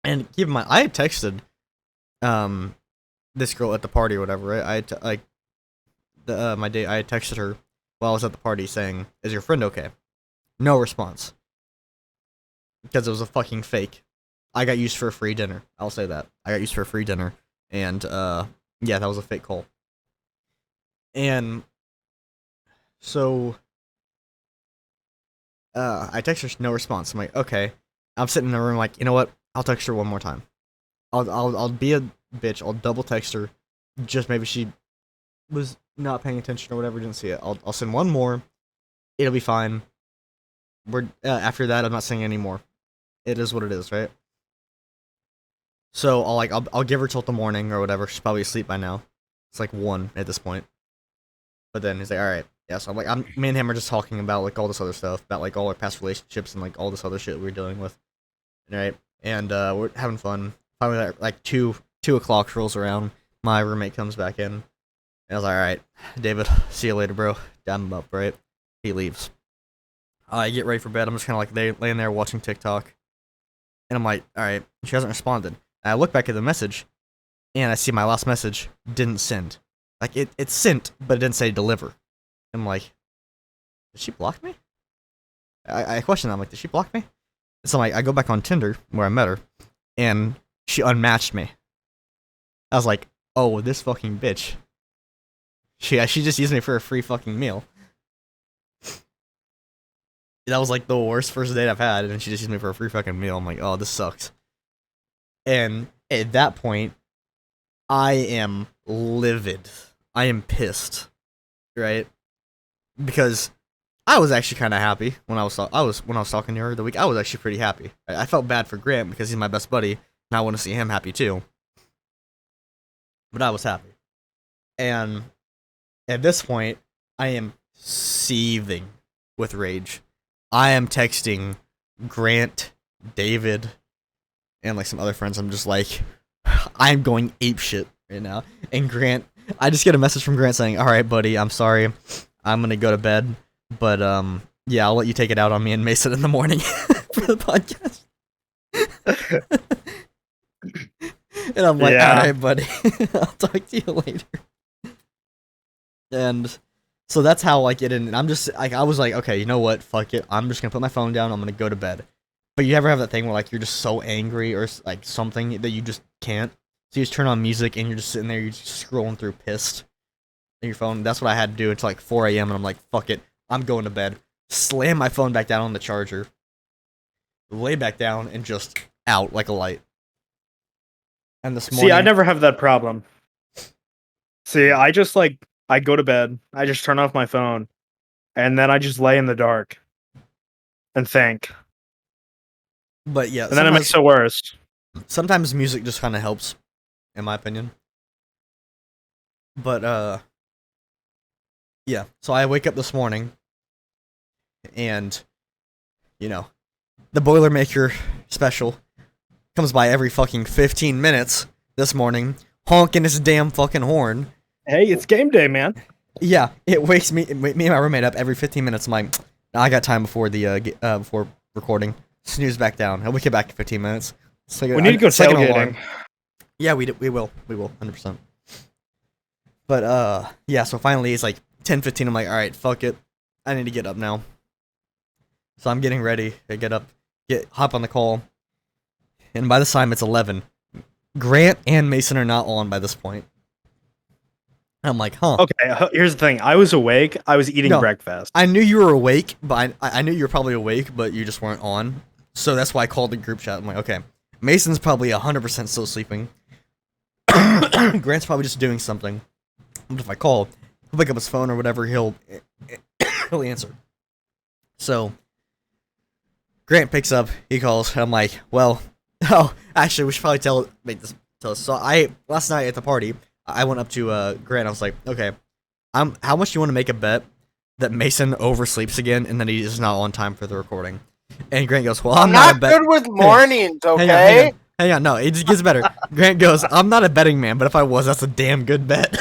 And keep in mind, I had texted this girl at the party or whatever. Right? I had I had texted her while I was at the party saying, "Is your friend okay?" No response. Because it was a fucking fake. I got used for a free dinner. I'll say that. I got used for a free dinner. And, yeah, that was a fake call. And, so, I text her, no response. I'm like, okay. I'm sitting in the room like, you know what? I'll text her one more time. I'll be a bitch. I'll double text her. Just maybe she was not paying attention or whatever, didn't see it. I'll send one more. It'll be fine. We're after that, I'm not saying anymore. It is what it is, right? So I'll give her till the morning or whatever. She's probably asleep by now. It's like 1 at this point. But then he's like, all right, yeah. So me and him are just talking about like all this other stuff, about like all our past relationships and like all this other shit we were dealing with, right? And we're having fun. Finally, like 2 o'clock rolls around. My roommate comes back in. And I was like, all right, David, see you later, bro. I'm up, right? He leaves. I get ready for bed. I'm just kind of like laying there watching TikTok. And I'm like, all right, she hasn't responded. And I look back at the message, and I see my last message didn't send. Like, it sent, but it didn't say deliver. I'm like, did she block me? I question that. I'm like, did she block me? So I go back on Tinder, where I met her, and she unmatched me. I was like, oh, this fucking bitch. She just used me for a free fucking meal. That was like the worst first date I've had, and she just used me for a free fucking meal. I'm like, oh, this sucks. And at that point, I am livid. I am pissed, right? Because I was actually kind of happy when I was talking to her the week. I was actually pretty happy. I felt bad for Grant because he's my best buddy, and I want to see him happy too. But I was happy, and at this point, I am seething with rage. I am texting Grant, David, and like some other friends. I'm just like, I'm going apeshit right now. And Grant, I just get a message from Grant saying, "All right, buddy, I'm sorry, I'm gonna go to bed, but yeah, I'll let you take it out on me and Mason in the morning for the podcast." And I'm like, Yeah. "All right, buddy, I'll talk to you later." And so that's how like it ended. I'm just like, I was like, okay, you know what? Fuck it. I'm just gonna put my phone down. I'm gonna go to bed. But you ever have that thing where like you're just so angry or like something that you just can't? So you just turn on music and you're just sitting there, you're just scrolling through pissed in your phone. That's what I had to do until like 4 a.m. and I'm like, fuck it. I'm going to bed. Slam my phone back down on the charger. Lay back down and just out like a light. And this morning, See, I never have that problem. See, I just like I go to bed, I just turn off my phone, and then I just lay in the dark and think. But yeah, And then it makes it worse. sometimes music just kind of helps, in my opinion. But yeah. So I wake up this morning, and you know, the Boilermaker special comes by every fucking 15 minutes this morning, honking his damn fucking horn. Hey, it's game day, man. Yeah, it wakes me and my roommate up every 15 minutes. I'm like, "Nah, I got time before the before recording." Snooze back down. I'll wake you back in 15 minutes. It's like We need to go it's like an alarm. tailgating. Yeah, we will 100%. But yeah. So finally, it's like 10:15. I'm like, all right, fuck it. I need to get up now. So I'm getting ready to get up, hop on the call, and by this time it's 11. Grant and Mason are not on by this point. I'm like, huh. Okay, here's the thing. I was awake. I was eating No. breakfast. I knew you were awake, but I knew you were probably awake, but you just weren't on. So that's why I called the group chat. I'm like, okay, Mason's probably 100% still sleeping. Grant's probably just doing something. But if I call, he'll pick up his phone or whatever, he'll answer. So Grant picks up, he calls, and I'm like, well, oh, actually, we should probably tell us. So last night at the party, I went up to Grant. I was like, okay, how much do you want to make a bet that Mason oversleeps again and then he is not on time for the recording? And Grant goes, well, I'm not a bet. good with mornings, okay? Hang on, no, it just gets better. Grant goes, I'm not a betting man, but if I was, that's a damn good bet.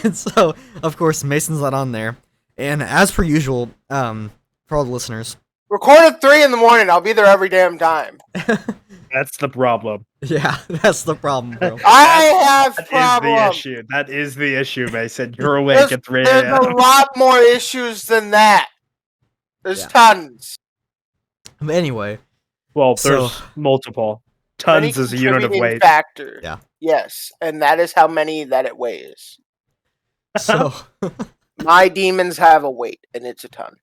And so, of course, Mason's not on there. And as per usual, for all the listeners, Record at 3 in the morning. I'll be there every damn time. That's the problem. yeah, that's the problem, bro. I have That is the problems. issue. That is the issue, Mason. You're awake at 3 There's a a.m. lot more issues than that. There's Yeah. tons. But anyway, Well, So- there's multiple. Many Tons is a unit of contributing weight. Factor. Yeah. Yes, and that is how many that it weighs. so My demons have a weight, and it's a ton.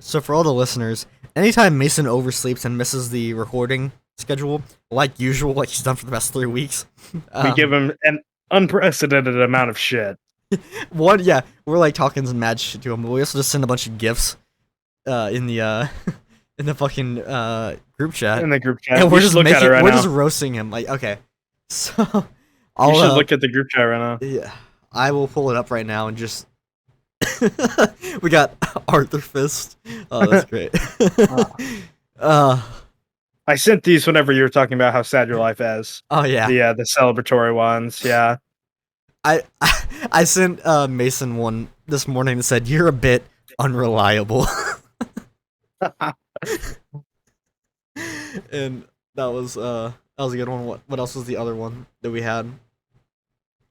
So for all the listeners, anytime Mason oversleeps and misses the recording schedule, like usual, like he's done for the past 3 weeks, We give him an unprecedented amount of shit. we're like talking some mad shit to him, but we also just send a bunch of gifs in the in the fucking group chat. In the group chat. And we're just looking at it right we're now. just roasting him. Like, okay. So You I'll should look at the group chat right now. yeah, I will pull it up right now and just we got Arthur Fist. Oh, that's great. I sent these whenever you were talking about how sad your life is. Oh yeah. The celebratory ones. Yeah. I sent Mason one this morning that said you're a bit unreliable. And that was a good one. What else was the other one that we had?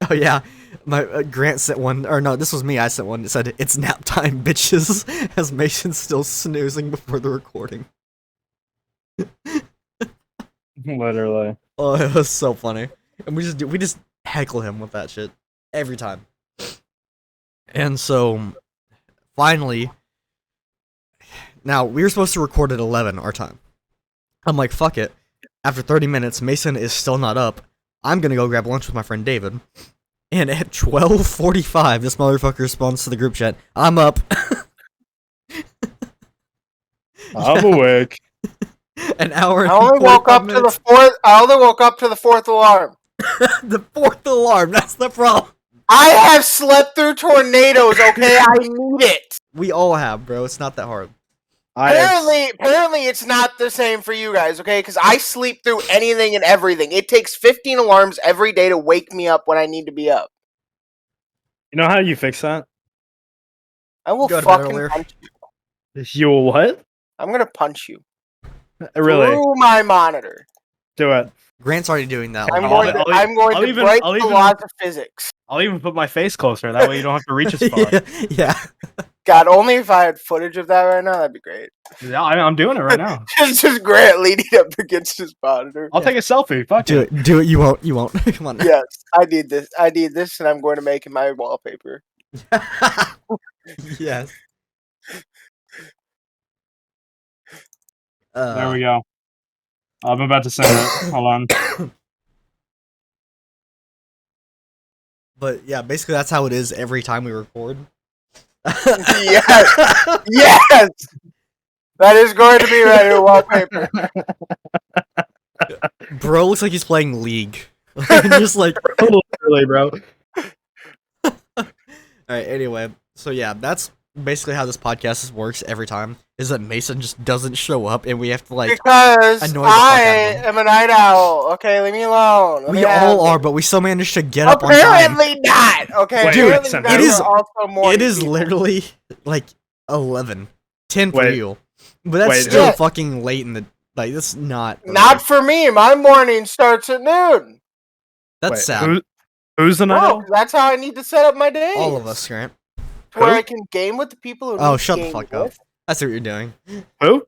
Oh yeah, my Grant sent one, or no, this was me. I sent one that said it's nap time, bitches. As Mason's still snoozing before the recording. Literally. Oh, it was so funny, and we just heckle him with that shit every time. And so, finally, now we were supposed to record at 11 our time. I'm like, fuck it. After 30 minutes, Mason is still not up. I'm gonna go grab lunch with my friend David. And at 12:45, this motherfucker responds to the group chat. I'm up. I'm awake. An hour. I only woke up to the fourth. I only woke up to the fourth alarm. The fourth alarm. That's the problem. I have slept through tornadoes. Okay, I need it. We all have, bro. It's not that hard. Apparently, it's not the same for you guys. Okay, because I sleep through anything and everything. It takes 15 alarms every day to wake me up when I need to be up. You know how you fix that? I will Go to bed fucking earlier. punch you. You will what? I'm gonna punch you Really? through my monitor. Do it. Grant's already doing that. I'm I'll- going to, I'll- I'm going I'll to even- break I'll the even- laws of physics. I'll even put my face closer. That way you don't have to reach as far. Yeah. God, only if I had footage of that right now, that'd be great. Yeah, I'm doing it right now. Just Grant leaning up against his monitor. I'll take a selfie. Fuck Do it. it. Do it. You won't. You won't. Come on. Yes, I need this. I need this, and I'm going to make it my wallpaper. Yes. There we go. I'm about to send it. Hold on. But yeah, basically that's how it is every time we record. Yes, yes, that is going to be my new wallpaper. Bro looks like he's playing League. Just like. Really, bro. Alright, anyway. So yeah, that's basically how this podcast works every time. Is that Mason just doesn't show up and we have to like. Because annoy the fuck out of him. am a night owl. Okay, leave me alone. Let We me all have- are, but we still managed to get up on time. Apparently not. Okay, Wait, apparently listen, you guys it is- are also more. It is literally like 11. 10 for Wait. you. But that's Wait, still yeah. fucking late in the. Like, that's not. Not for me. My morning starts at noon. That's Wait, sad. Who's the night Bro, owl? that's how I need to set up my day. All of us, Grant. Where Who? I can game with the people who. Oh, need to shut the game fuck up. with. I see what you're doing. Who?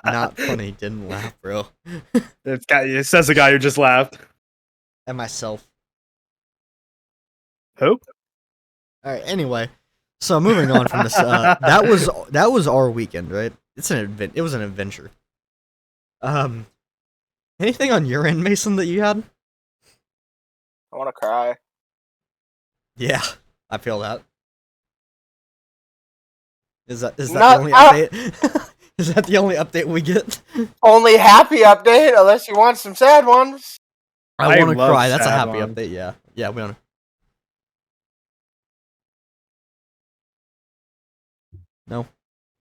Not funny. Didn't laugh, bro. It says the guy who just laughed. And myself. Who? Alright, anyway. So moving on from this, that was our weekend, right? It was an adventure. Anything on your end, Mason, that you had? I want to cry. Yeah, I feel that. Is that the Not- only update? Is that the only update we get? Only happy update, unless you want some sad ones. I want to love cry. That's a sad happy ones. update. Yeah, yeah, we want to. No.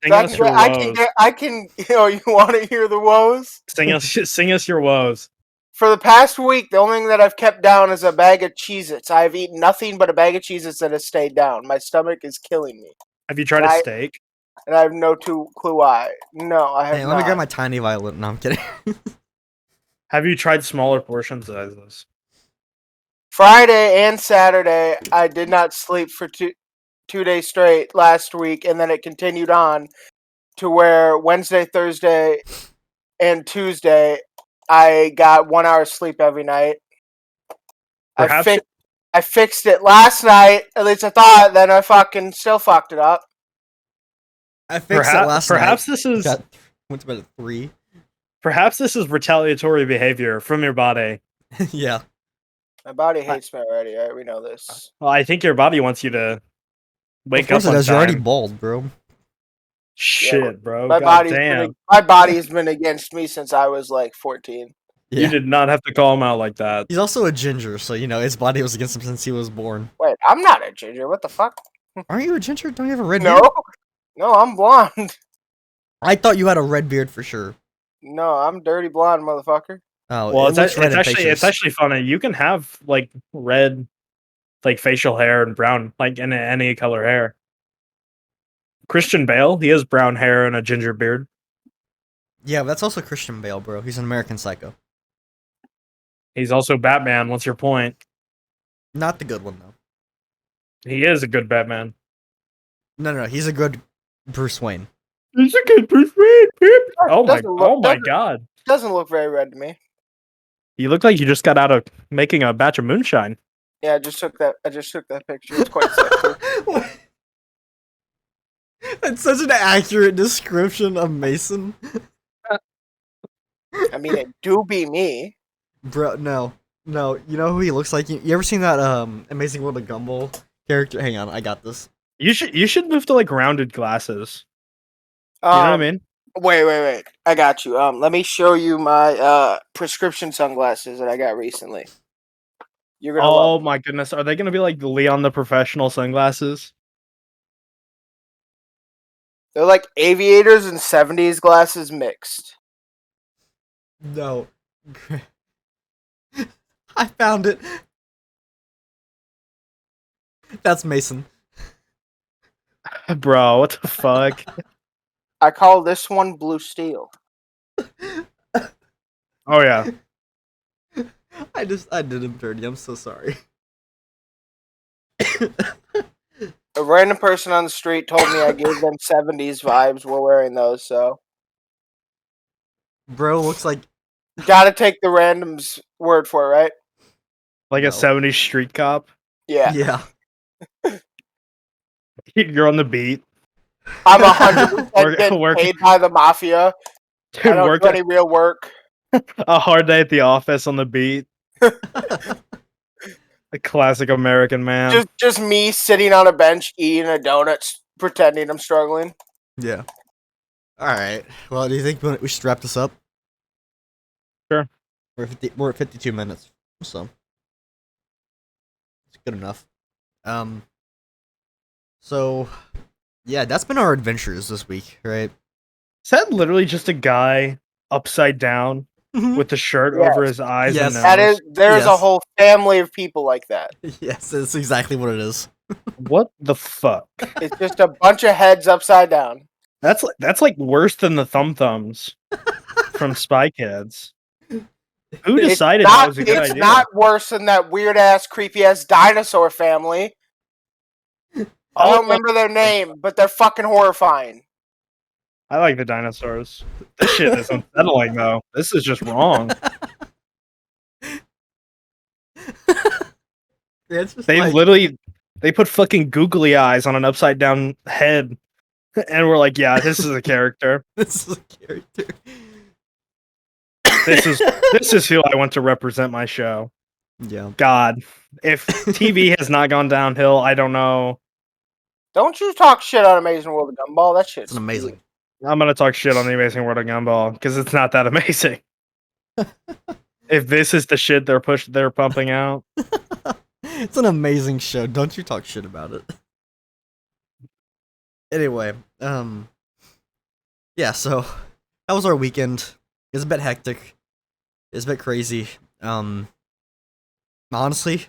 Sing us your woes. I can. You know, you want to hear the woes? Sing us your woes. For the past week, the only thing that I've kept down is a bag of Cheez-Its. I've eaten nothing but a bag of Cheez-Its that has stayed down. My stomach is killing me, Have you tried a I- steak? and I have no clue why. No, I have Hey, not. let me grab my tiny violin. No, I'm kidding. Have you tried smaller portion sizes? Friday and Saturday, I did not sleep for two days straight last week, and then it continued on to where Wednesday, Thursday, and Tuesday, I got 1 hour sleep every night. Perhaps I fixed it last night. At least I thought. Then I fucking still fucked it up. I fixed it last perhaps night. this is Went to bed at 3. perhaps this is retaliatory behavior from your body. Yeah. My body hates me already. Right? We know this. Well, I think your body wants you to wake Of course up it on does. You're already time. bald, bro. Shit, bro. My God damn. my body's been against me since I was like 14. You Yeah. did not have to call him out like that. He's also a ginger, so his body was against him since he was born. Wait, I'm not a ginger. What the fuck? Aren't you a ginger? Don't you have a red No, beard? no, I'm blonde. I thought you had a red beard for sure. No, I'm dirty blonde, motherfucker. Oh, Well, it looks red in it's pictures. actually funny. You can have like red, like facial hair and brown, like in any color hair. Christian Bale, he has brown hair and a ginger beard. Yeah, but that's also Christian Bale, bro. He's an American Psycho. He's also Batman. What's your point? Not the good one though. He is a good Batman. No, he's a good Bruce Wayne. He's a good Bruce Wayne. Oh my! Doesn't look- Oh my doesn't- God! Doesn't look very red to me. You look like you just got out of making a batch of moonshine. Yeah, I just took that picture. It's quite sexy. That's such an accurate description of Mason. I mean, it do be me. Bro, no. You know who he looks like? You ever seen that Amazing World of Gumball character? Hang on, I got this. You should move to like rounded glasses. You know what I mean? Wait. I got you. Let me show you my prescription sunglasses that I got recently. You're gonna Oh love. my goodness, are they gonna be like the Leon the Professional sunglasses? They're like aviators and 70s glasses mixed. No. I found it. That's Mason. Bro, what the fuck? I call this one blue steel. Oh yeah. I did him dirty. I'm so sorry. A random person on the street told me I gave them 70s vibes while wearing those, so Bro looks like gotta take the random's word for it, right? Like No. a 70s street cop. Yeah. yeah. You're on the beat. I'm 100% getting Work- paid by the mafia. I Dude, don't work do any real work. a hard day at the office on the beat. A classic American man. Just me sitting on a bench eating a donut, pretending I'm struggling. Yeah. All right. Well, do you think we should wrap this up? Sure. We're at 52 minutes, so it's good enough. So yeah, that's been our adventures this week, right? Is that literally just a guy upside down with the shirt Yes. over his eyes Yes. and nose? That is, there's a Yes. whole family of people like that. Yes, that's exactly what it is. What the fuck? It's just a bunch of heads upside down. That's like worse than the Thumb Thumbs from Spy Kids. Who decided that was a good It's idea? not worse than that weird ass, creepy ass dinosaur family. I Oh, don't remember their name, but they're fucking horrifying. I like the dinosaurs. This shit is unsettling though. This is just wrong. Yeah, it's just They like- literally they put fucking googly eyes on an upside down head, and we're like, yeah, this is a character. this is a character. This is who I want to represent my show. Yeah. God, if TV has not gone downhill, I don't know. Don't you talk shit on Amazing World of Gumball. That shit's It's amazing. I'm gonna talk shit on the Amazing World of Gumball because it's not that amazing. If this is the shit they're pumping out, It's an amazing show. Don't you talk shit about it. Anyway, yeah, so that was our weekend. It was a bit hectic. It was a bit crazy. Honestly,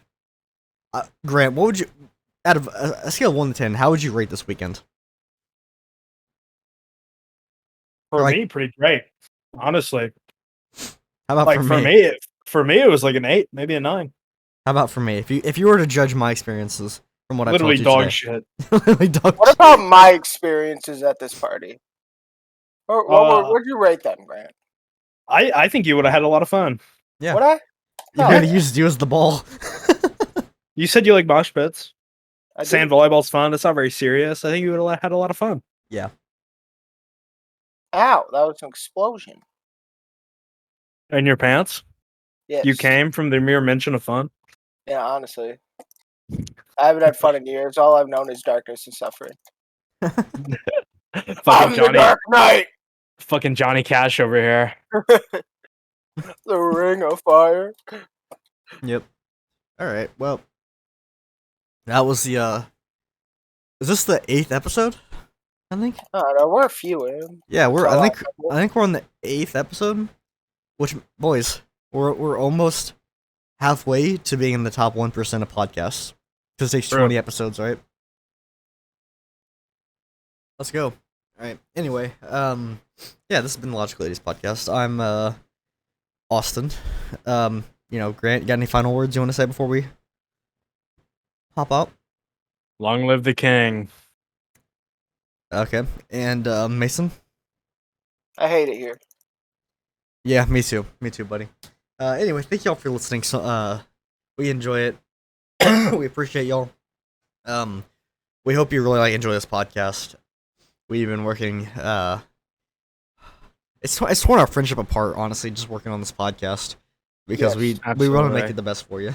Grant, what would you, out of a scale of 1 to 10, how would you rate this weekend? for Like- me, pretty great. Honestly, How about like for for me? me, it was like an 8, maybe a 9. How about for me? If you were to judge my experiences from what Literally I've told dog you shit. today. Literally dog What shit. about my experiences at this party? What'd you rate them, Grant? I think you would have had a lot of fun. Yeah. What I? You're gonna use you as the ball. You said you like mosh pits. I Sand do. volleyball's fun. It's not very serious. I think you would have had a lot of fun. Yeah. Ow, that was an explosion. In your pants? Yes. You came from the mere mention of fun? Yeah, honestly. I haven't had fun in years. All I've known is darkness and suffering. Fucking I'm the Dark Knight! fucking Johnny Cash over here. The Ring of Fire. Yep. All right. Well, that was the. Is this the 8th episode? I think. I don't know, we're a few in. Yeah, we're. That's all I think we're on the 8th episode. Which, boys, we're almost halfway to being in the top 1% of podcasts. Because it takes True. 20 episodes, right? Let's go. All right. Anyway, yeah, this has been the Logical Ladies podcast. I'm Austin. Grant, you got any final words you want to say before we hop out? Long live the king. Okay. And Mason? I hate it here. Yeah, me too. Me too, buddy. Anyway, thank y'all for listening. So, we enjoy it. We appreciate y'all. We hope you really enjoy this podcast. We've been working. It's torn our friendship apart, honestly, just working on this podcast because Yes, we want to absolutely. make it the best for you.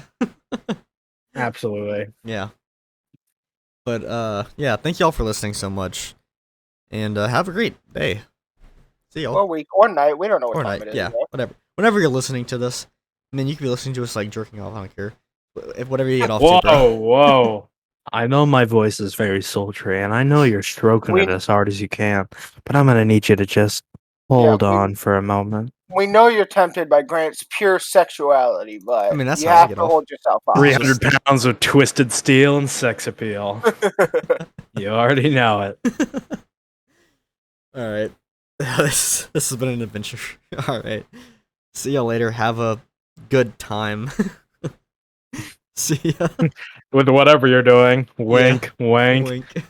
Absolutely. Yeah. But yeah, thank y'all for listening so much, and have a great day. See y'all. Or week, or night. We don't know what Or time night, it is. yeah, yet. whatever. Whenever you're listening to this, I mean, you could be listening to us like jerking off. I don't care. Whatever you get off Whoa, to, bro. whoa. I know my voice is very sultry, and I know you're stroking We- it as hard as you can, but I'm gonna need you to just hold we- on for a moment. We know you're tempted by Grant's pure sexuality, but I mean, that's you how I have get to off. hold yourself up. 300 pounds of twisted steel and sex appeal. You already know it. All right, this has been an adventure. All right, see y'all later. Have a good time. See ya. With whatever you're doing. Wink, wink. Wink.